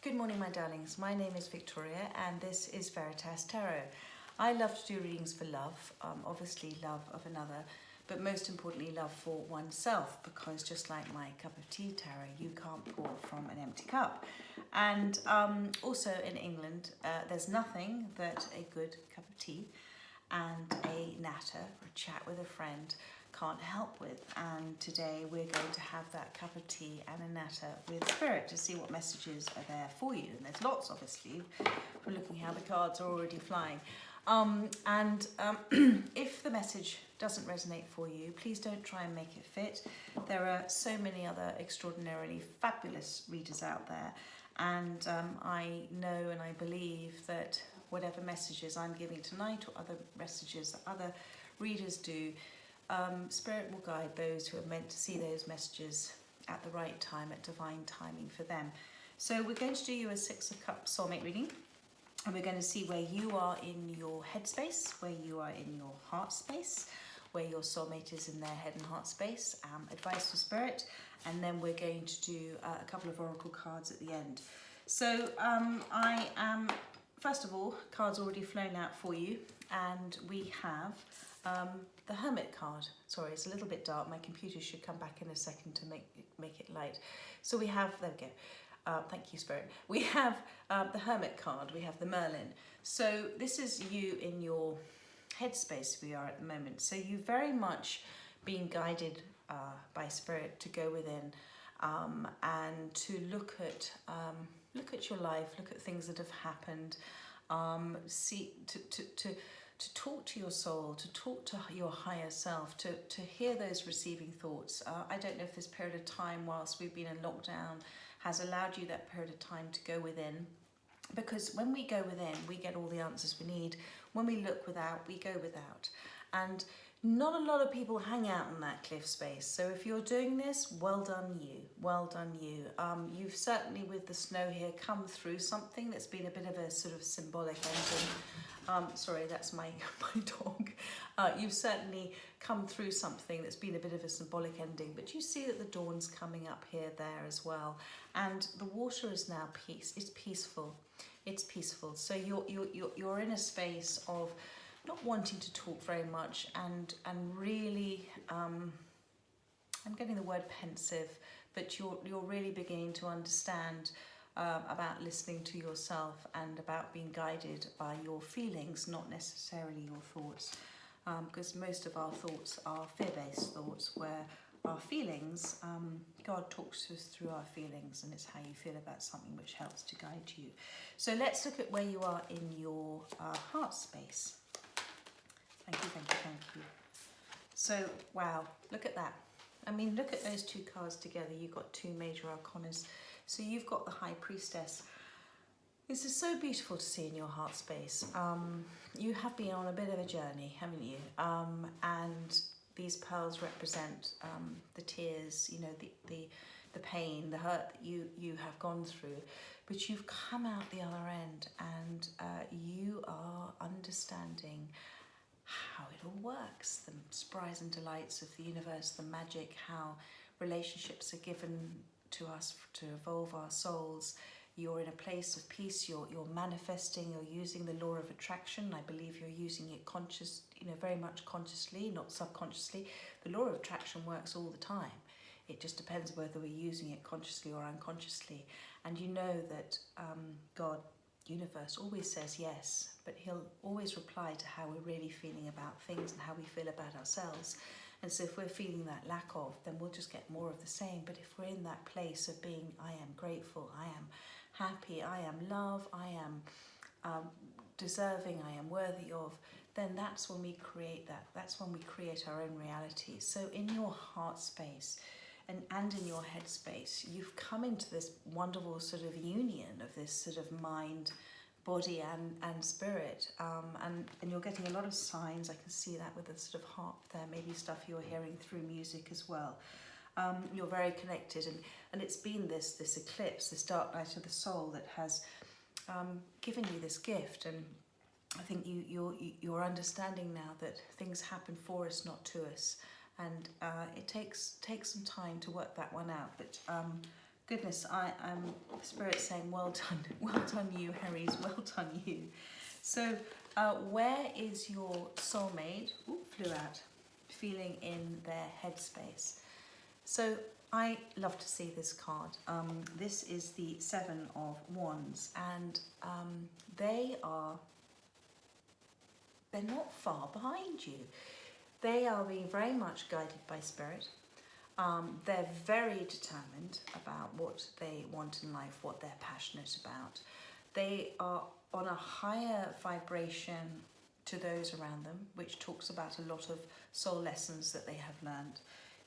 Good morning, my darlings. My name is Victoria and this is Veritas Tarot. I love to do readings for love, obviously love of another, but most importantly love for oneself, because just like my cup of tea tarot, you can't pour from an empty cup. And also in England, there's nothing that a good cup of tea and a natter, or a chat with a friend, can't help with. And today we're going to have that cup of tea and a natter with Spirit to see what messages are there for you. And there's lots, obviously. We're looking how the cards are already flying. If the message doesn't resonate for you, please don't try and make it fit. There are so many other extraordinarily fabulous readers out there. And I know and I believe that whatever messages I'm giving tonight, or other messages that other readers do, Spirit will guide those who are meant to see those messages at the right time, at divine timing for them. So we're going to do you a Six of Cups soulmate reading, and we're going to see where you are in your headspace, where you are in your heart space, where your soulmate is in their head and heart space, advice for Spirit, and then we're going to do a couple of oracle cards at the end. So I am, first of all, cards already flown out for you, and we have the Hermit card. Sorry, it's a little bit dark. My computer should come back in a second to make it light. So we have, there we go. Thank you, Spirit. We have the Hermit card. We have the Merlin. So this is you in your headspace we are at the moment. So you've very much been guided by Spirit to go within and to look at your life, look at things that have happened, to talk to your soul, to talk to your higher self, to hear those receiving thoughts. I don't know if this period of time whilst we've been in lockdown has allowed you that period of time to go within, because when we go within, we get all the answers we need. When we look without, we go without. And not a lot of people hang out in that cliff space. So if you're doing this, well done you, well done you. You've certainly, with the snow here, come through something that's been a bit of a sort of symbolic ending. Sorry, that's my dog. You've certainly come through something that's been a bit of a symbolic ending, but you see that the dawn's coming up here, there as well. And the water is now peace, it's peaceful. It's peaceful. So you're in a space of not wanting to talk very much and really, I'm getting the word pensive, but you're really beginning to understand about listening to yourself and about being guided by your feelings, not necessarily your thoughts, because most of our thoughts are fear-based thoughts, where our feelings, God talks to us through our feelings, and it's how you feel about something which helps to guide you. So let's look at where you are in your heart space. Thank you, thank you, thank you. So, wow, look at that. I mean, look at those two cards together. You've got two major arcanas. So you've got the High Priestess. This is so beautiful to see in your heart space. You have been on a bit of a journey, haven't you? And these pearls represent the tears, you know, the pain, the hurt that you have gone through. But you've come out the other end, and you are understanding how it all works, the surprise and delights of the universe, the magic, how relationships are given to us to evolve our souls. You're in a place of peace, you're manifesting, you're using the law of attraction. I believe you're using it very much consciously, not subconsciously. The law of attraction works all the time. It just depends whether we're using it consciously or unconsciously. And you know that God, universe, always says yes, but he'll always reply to how we're really feeling about things and how we feel about ourselves. And so if we're feeling that lack of, then we'll just get more of the same. But if we're in that place of being, I am grateful, I am happy, I am love, I am deserving, I am worthy of, then that's when we create that. That's when we create our own reality. So in your heart space and in your head space, you've come into this wonderful sort of union of this sort of mind, body and spirit, and you're getting a lot of signs. I can see that with the sort of harp there, maybe stuff you're hearing through music as well. You're very connected, and it's been this eclipse, this dark night of the soul that has given you this gift. And I think you're understanding now that things happen for us, not to us, and it takes some time to work that one out. But Goodness, I'm Spirit saying, well done you, Aries, well done you. So, where is your soulmate? Ooh, flew out. Feeling in their headspace. So, I love to see this card. This is the Seven of Wands, and they're not far behind you. They are being very much guided by Spirit. They're very determined about what they want in life, what they're passionate about. They are on a higher vibration to those around them, which talks about a lot of soul lessons that they have learned.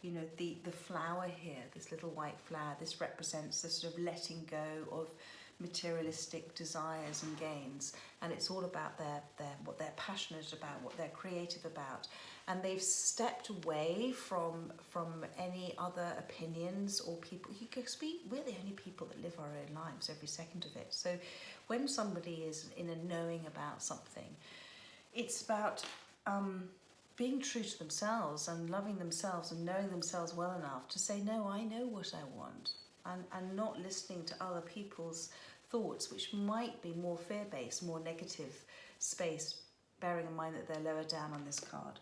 You know, the flower here, this little white flower, this represents the sort of letting go of materialistic desires and gains, and it's all about what they're passionate about, what they're creative about, and they've stepped away from any other opinions or people. Because we're the only people that live our own lives, every second of it. So when somebody is in a knowing about something, it's about being true to themselves and loving themselves and knowing themselves well enough to say, no, I know what I want, and not listening to other people's thoughts, which might be more fear-based, more negative space, bearing in mind that they're lower down on this card.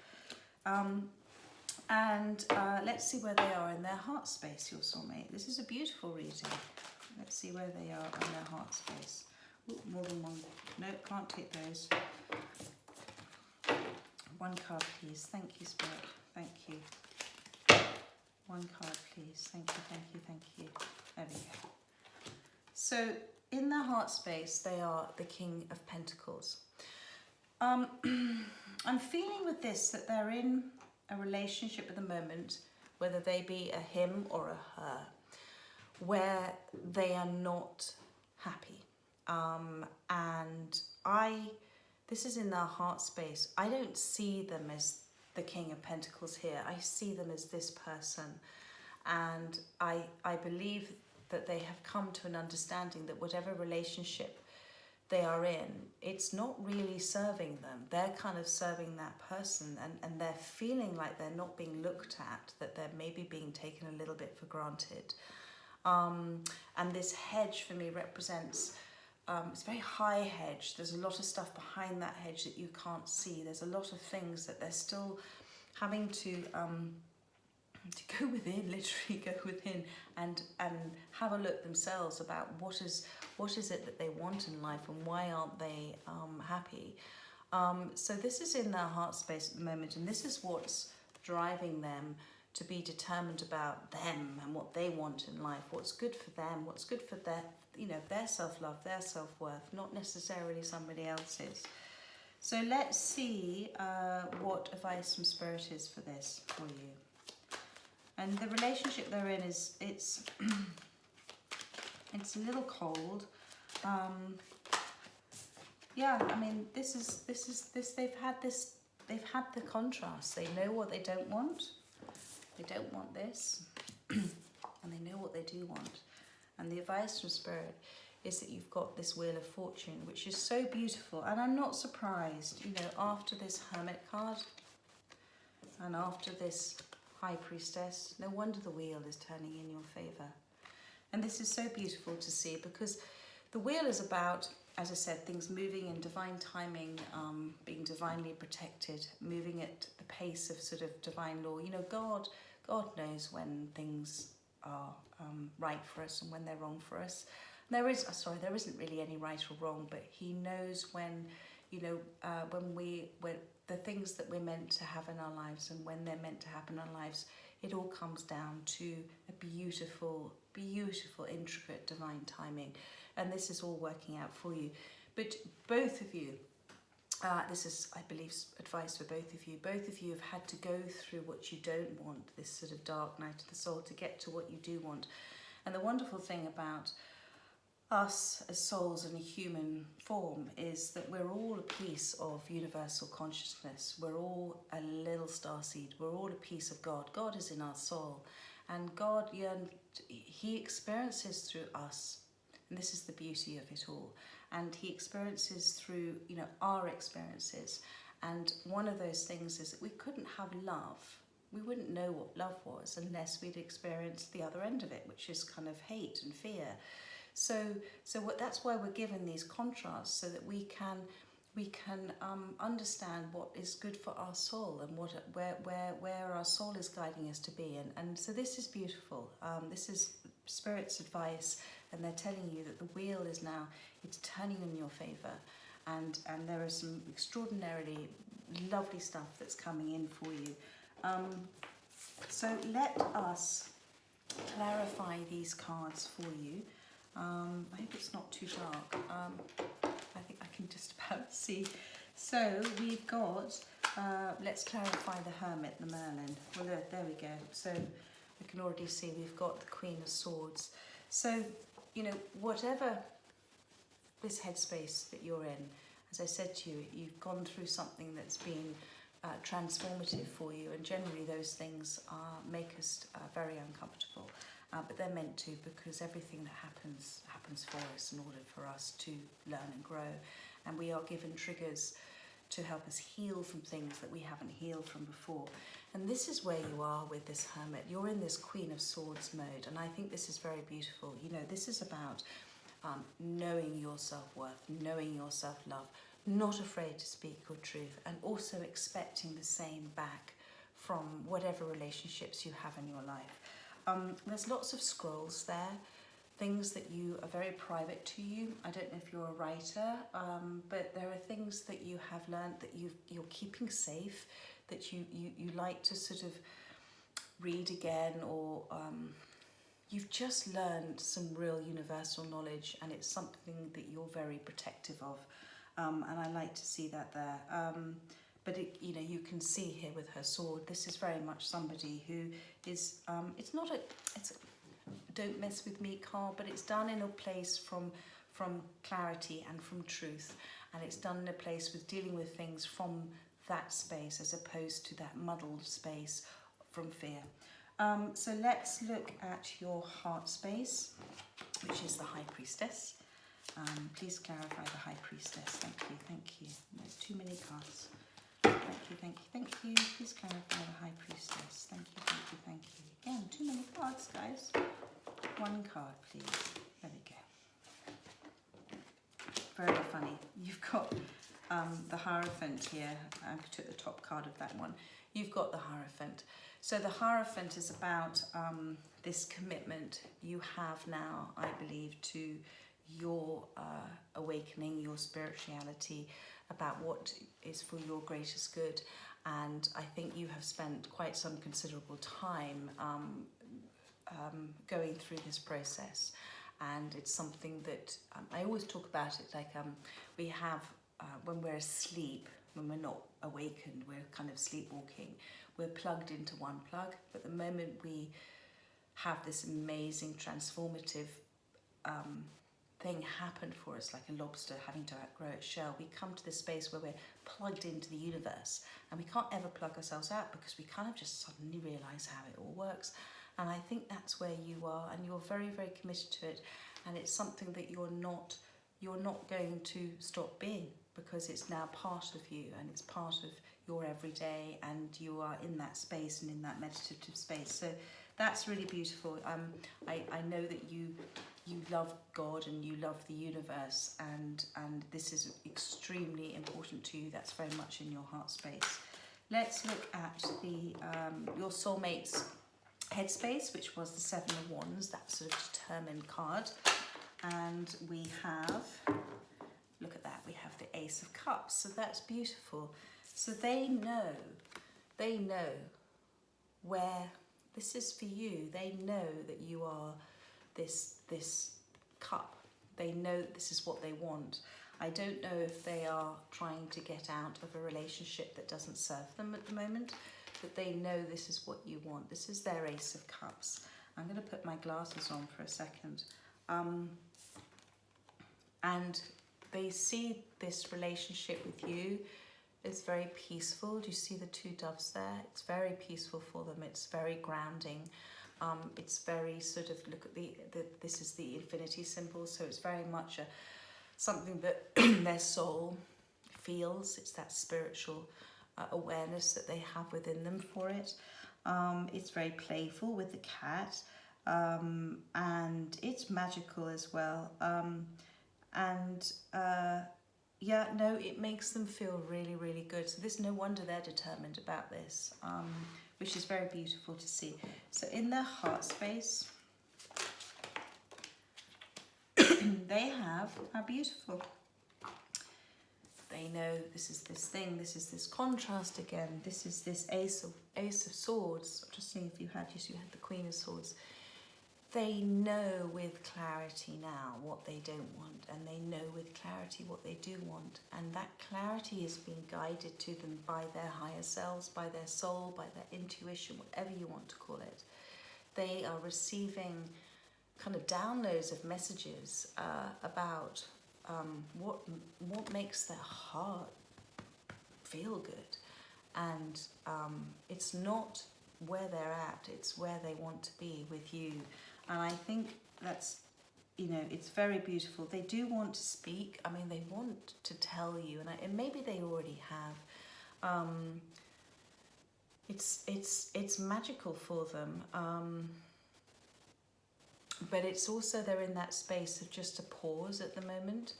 Let's see where they are in their heart space, your soulmate. This is a beautiful reading. Let's see where they are in their heart space. Ooh, more than one. No, can't take those. One card, please. Thank you, Spirit. Thank you. One card, please. Thank you, thank you, thank you. There we go. So, in their heart space, they are the King of Pentacles. I'm feeling with this that they're in a relationship at the moment, whether they be a him or a her, where they are not happy. This is in their heart space. I don't see them as the King of Pentacles here. I see them as this person. And I believe that they have come to an understanding that whatever relationship they are in, it's not really serving them. They're kind of serving that person, and they're feeling like they're not being looked at, that they're maybe being taken a little bit for granted. And this hedge for me represents, it's a very high hedge. There's a lot of stuff behind that hedge that you can't see. There's a lot of things that they're still having to go within, literally go within, and have a look themselves about what is it that they want in life, and why aren't they happy. So this is in their heart space at the moment, and this is what's driving them to be determined about them and what they want in life, what's good for them, what's good for their, their self-love, their self-worth, not necessarily somebody else's. So let's see what advice from Spirit is for this for you. And the relationship they're in is, it's a little cold. Yeah, I mean, they've had the contrast. They know what they don't want. They don't want this, and they know what they do want. And the advice from Spirit is that you've got this Wheel of Fortune, which is so beautiful. And I'm not surprised, after this Hermit card and after this High Priestess, no wonder the wheel is turning in your favour. And this is so beautiful to see, because the wheel is about, as I said, things moving in divine timing, being divinely protected, moving at the pace of sort of divine law. God knows when things are right for us and when they're wrong for us. There isn't really any right or wrong, but He knows when, when the things that we're meant to have in our lives and when they're meant to happen in our lives, it all comes down to a beautiful, beautiful, intricate divine timing. And this is all working out for you. But both of you, this is, I believe, advice for both of you. Both of you have had to go through what you don't want, this sort of dark night of the soul, to get to what you do want. And the wonderful thing about us as souls in a human form is that we're all a piece of universal consciousness. We're all a little starseed. We're all a piece of God. God is in our soul, and God He experiences through us, and this is the beauty of it all. And He experiences through our experiences. And one of those things is that we couldn't have love we wouldn't know what love was unless we'd experienced the other end of it, which is kind of hate and fear. So that's why we're given these contrasts, so that we can understand what is good for our soul, and where our soul is guiding us to be. And so this is beautiful. This is Spirit's advice, and they're telling you that the wheel is now, it's turning in your favour, and there is some extraordinarily lovely stuff that's coming in for you. So let us clarify these cards for you. I hope it's not too dark. I think I can just about see. So we've got, let's clarify the Hermit, the Merlin. Well, there we go. So we can already see we've got the Queen of Swords. So, you know, whatever this headspace that you're in, as I said to you, you've gone through something that's been transformative for you, and generally those things make us very uncomfortable. But they're meant to, because everything that happens for us in order for us to learn and grow. And we are given triggers to help us heal from things that we haven't healed from before. And this is where you are with this Hermit. You're in this Queen of Swords mode, and I think this is very beautiful. You know, this is about knowing your self-worth, knowing your self-love, not afraid to speak your truth, and also expecting the same back from whatever relationships you have in your life. There's lots of scrolls there, things that you are very private to you. I don't know if you're a writer, but there are things that you have learned that you're keeping safe, that you like to sort of read again, or you've just learned some real universal knowledge, and it's something that you're very protective of. And I like to see that there. But you know, you can see here with her sword, this is very much somebody who is, it's don't mess with me card, but it's done in a place from clarity and from truth. And it's done in a place with dealing with things from that space, as opposed to that muddled space from fear. So let's look at your heart space, which is the High Priestess. Please clarify the High Priestess. Thank you, thank you. There's too many cards. Thank you, thank you, thank you. Please clarify the High Priestess. Thank you, thank you, thank you. Again, too many cards, guys. One card, please. There we go. Very funny. You've got the Hierophant here. I took the top card of that one. You've got the Hierophant. So the Hierophant is about this commitment you have now, I believe, to your awakening, your spirituality, about what is for your greatest good. And I think you have spent quite some considerable time going through this process. And it's something that I always talk about it like we have, when we're asleep, when we're not awakened, we're kind of sleepwalking. We're plugged into one plug, but the moment we have this amazing transformative thing happen for us, like a lobster having to outgrow its shell, we come to this space where we're plugged into the universe, and we can't ever plug ourselves out, because we kind of just suddenly realize how it all works. And I think that's where you are, and you're very, very committed to it. And it's something that you're not going to stop being, because it's now part of you, and it's part of your everyday, and you are in that space and in that meditative space. So that's really beautiful. I know that you love God and you love the universe, and this is extremely important to you. That's very much in your heart space. Let's look at the your soulmate's headspace, which was the Seven of Wands, that sort of determined card. And we have, look at that, we have the Ace of Cups. So that's beautiful. So they know where this is for you. They know that you are this cup. They know that this is what they want. I don't know if they are trying to get out of a relationship that doesn't serve them at the moment, but they know this is what you want. This is their Ace of Cups. I'm going to put my glasses on for a second. And they see this relationship with you is very peaceful. Do you see the two doves there? It's very peaceful for them. It's very grounding. It's very sort of, look at this is the infinity symbol. So it's very much something that their soul feels. It's that spiritual awareness that they have within them for it. It's very playful with the cat, and it's magical as well. Yeah, no, it makes them feel really, really good. So there's no wonder they're determined about this, which is very beautiful to see. So in their heart space, they have, how beautiful. They know this is this thing, this is this contrast again, this is this Ace of Swords. Just seeing if you had, yes, you had the Queen of Swords. They know with clarity now what they don't want, and they know with clarity what they do want. And that clarity is being guided to them by their higher selves, by their soul, by their intuition, whatever you want to call it. They are receiving kind of downloads of messages about what makes their heart feel good. And it's not where they're at, it's where they want to be with you. And I think that's, you know, it's very beautiful. They do want to speak. I mean, they want to tell you, and maybe they already have. It's magical for them. But it's also, they're in that space of just a pause at the moment.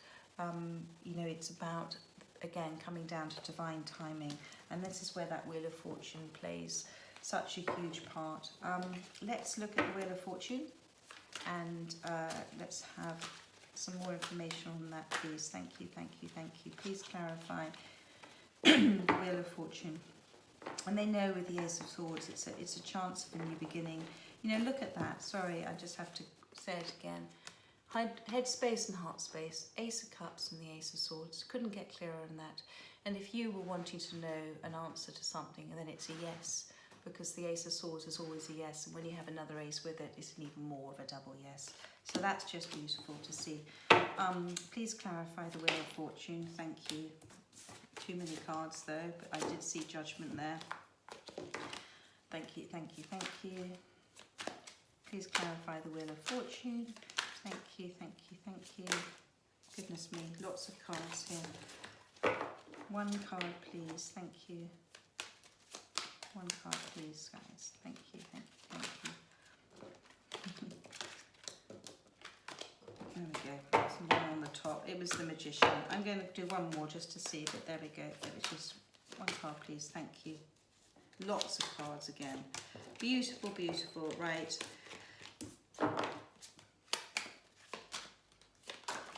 You know, it's about, again, coming down to divine timing. And this is where that Wheel of Fortune plays such a huge part. Let's look at the Wheel of Fortune, and let's have some more information on that, please. Thank you, thank you, thank you. Please clarify the Wheel of Fortune. And they know with the Ace of Swords, it's a chance of a new beginning. You know, look at that. Sorry, I just have to say it again. Head space and heart space, Ace of Cups and the Ace of Swords. Couldn't get clearer than that. And if you were wanting to know an answer to something, and then it's a yes, because the Ace of Swords is always a yes, and when you have another ace with it, it's an even more of a double yes. So that's just beautiful to see. Please clarify the Wheel of Fortune. Thank you. Too many cards though, but I did see Judgment there. Thank you, thank you, thank you. Please clarify the Wheel of Fortune. Thank you, thank you, thank you. Goodness me, lots of cards here. One card, please. Thank you. One card, please, guys. Thank you, thank you, thank you. There we go. There's one on the top. It was the Magician. I'm going to do one more just to see, but there we go. It was just one card, please. Thank you. Lots of cards again. Beautiful, beautiful. Right.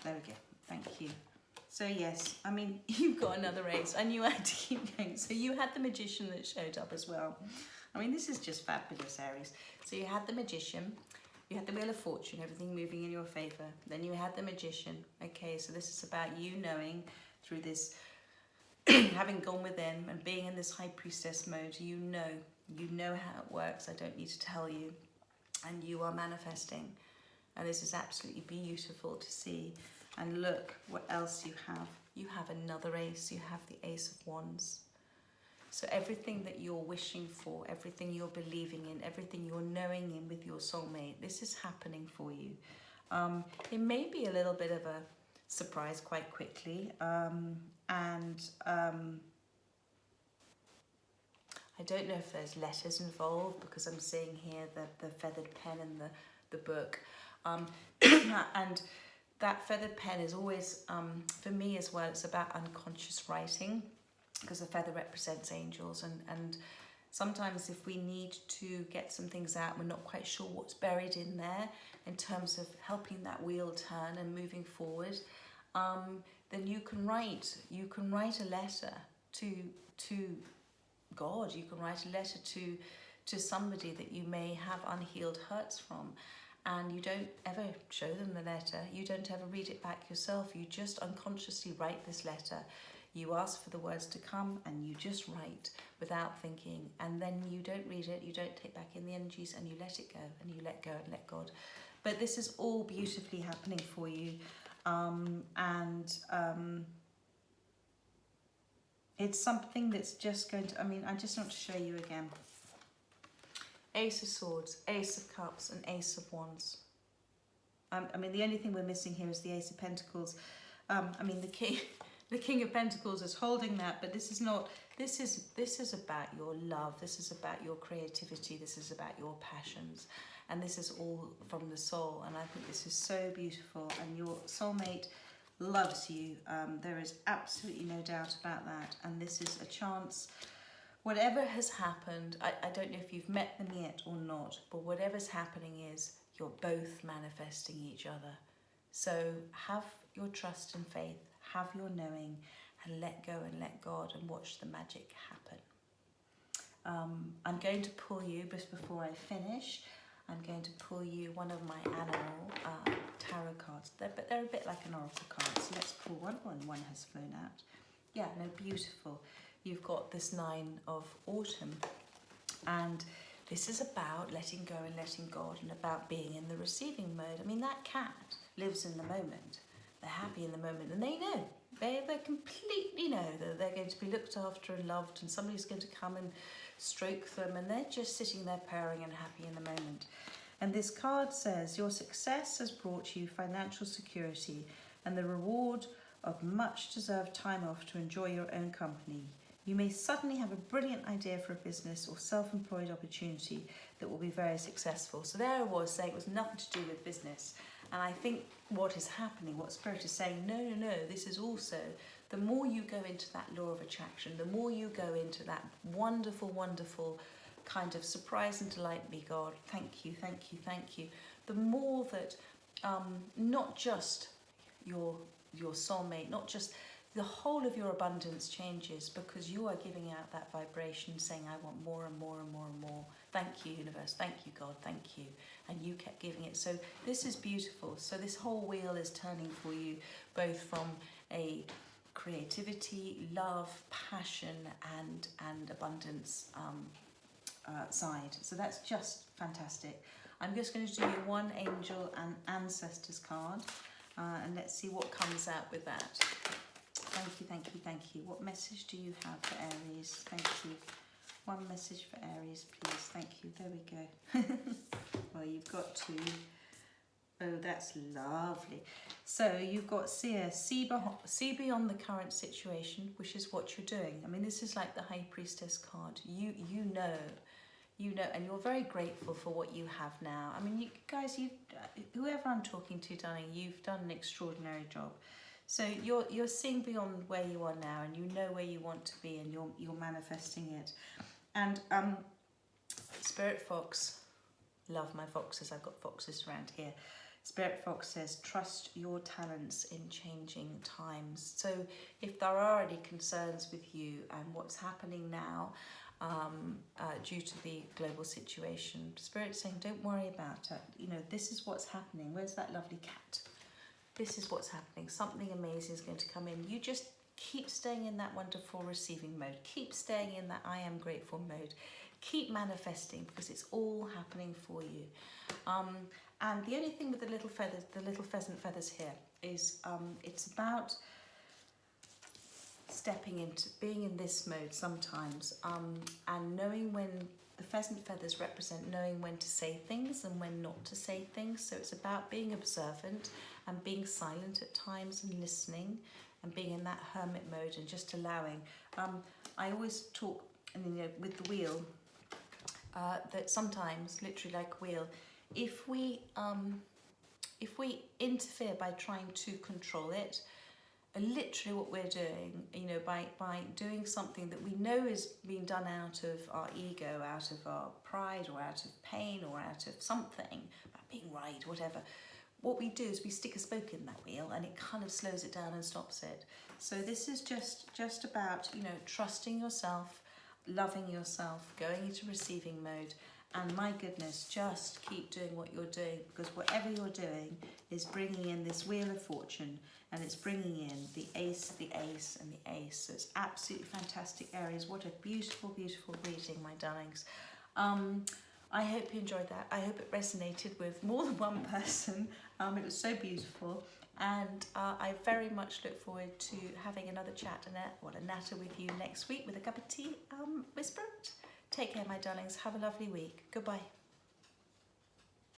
There we go. Thank you. So yes, I mean, you've got another ace, and you had to keep going. So you had the Magician that showed up as well. I mean, this is just fabulous, Aries. So you had the Magician, you had the Wheel of Fortune, everything moving in your favour. Then you had the Magician. Okay, so this is about you knowing through this, having gone within and being in this High Priestess mode, you know how it works. I don't need to tell you. And you are manifesting. And this is absolutely beautiful to see. And look what else you have. You have another ace. You have the Ace of Wands. So everything that you're wishing for, everything you're believing in, everything you're knowing in with your soulmate, this is happening for you. It may be a little bit of a surprise quite quickly. I don't know if there's letters involved, because I'm seeing here the feathered pen in the book. And that feathered pen is always, for me as well, it's about unconscious writing, because the feather represents angels. And sometimes if we need to get some things out, we're not quite sure what's buried in there in terms of helping that wheel turn and moving forward, then you can write a letter to God. You can write a letter to somebody that you may have unhealed hurts from. And you don't ever show them the letter. You don't ever read it back yourself. You just unconsciously write this letter. You ask for the words to come and you just write without thinking. And then you don't read it. You don't take back in the energies, and you let it go, and you let go and let God. But this is all beautifully happening for you. It's something that's just going to, I mean, I just want to show you again. Ace of Swords, Ace of Cups, and Ace of Wands. I mean, the only thing we're missing here is the Ace of Pentacles. I mean, the the King of Pentacles is holding that, but this is not, this is about your love, this is about your creativity, this is about your passions, and this is all from the soul. And I think this is so beautiful, and your soulmate loves you. There is absolutely no doubt about that, and this is a chance. Whatever has happened, I don't know if you've met them yet or not, but whatever's happening is you're both manifesting each other. So have your trust and faith, have your knowing, and let go and let God and watch the magic happen. I'm going to pull you, just before I finish, I'm going to pull you one of my animal tarot cards. But they're a bit like an oracle card, so let's pull one. One has flown out. Yeah, no, beautiful. You've got this 9 of autumn, and this is about letting go and letting God, and about being in the receiving mode. I mean, that cat lives in the moment. They're happy in the moment, and they know. They completely know that they're going to be looked after and loved, and somebody's going to come and stroke them, and they're just sitting there purring and happy in the moment. And this card says, your success has brought you financial security and the reward of much deserved time off to enjoy your own company. You may suddenly have a brilliant idea for a business or self-employed opportunity that will be very successful. So there I was saying it was nothing to do with business. And I think what is happening, what Spirit is saying, no, this is also, the more you go into that law of attraction, the more you go into that wonderful, wonderful kind of surprise and delight me, God, thank you, thank you, thank you. The more that not just your soulmate, not just the whole of your abundance changes, because you are giving out that vibration saying, I want more and more and more and more. Thank you, universe. Thank you, God. Thank you. And you kept giving it. So this is beautiful. So this whole wheel is turning for you, both from a creativity, love, passion, and abundance side. So that's just fantastic. I'm just going to do you one angel and ancestors card, and let's see what comes out with that. Thank you, thank you, thank you. What message do you have for Aries? Thank you. One message for Aries, please. Thank you. There we go. Well, you've got to... Oh, that's lovely. So you've got Seer, see beyond the current situation, which is what you're doing. I mean, this is like the High Priestess card. You know, and you're very grateful for what you have now. I mean, you guys, whoever I'm talking to, darling, you've done an extraordinary job. So you're seeing beyond where you are now, and you know where you want to be, and you're manifesting it. And Spirit Fox, love my foxes. I've got foxes around here. Spirit Fox says, trust your talents in changing times. So if there are any concerns with you and what's happening now, due to the global situation, Spirit's saying, don't worry about it. You know, this is what's happening. Where's that lovely cat? This is what's happening. Something amazing is going to come in. You just keep staying in that wonderful receiving mode. Keep staying in that I am grateful mode. Keep manifesting, because it's all happening for you. And the only thing with the little feathers, the little pheasant feathers here, is it's about stepping into being in this mode sometimes, and knowing when the pheasant feathers represent knowing when to say things and when not to say things. So it's about being observant and being silent at times and listening and being in that hermit mode and just allowing. I always talk, and you know, with the wheel, that sometimes, literally like a wheel, if we interfere by trying to control it, literally what we're doing, you know, by doing something that we know is being done out of our ego, out of our pride, or out of pain, or out of something, about being right, whatever, what we do is we stick a spoke in that wheel, and it kind of slows it down and stops it. So this is just about, you know, trusting yourself, loving yourself, going into receiving mode. And my goodness, just keep doing what you're doing, because whatever you're doing is bringing in this wheel of fortune, and it's bringing in the ace, and the ace. So it's absolutely fantastic, Aries. What a beautiful, beautiful reading, my darlings. I hope you enjoyed that. I hope it resonated with more than one person. It was so beautiful. And I very much look forward to having another chat and a natter with you next week with a cup of tea with Spirit. Take care, my darlings. Have a lovely week. Goodbye.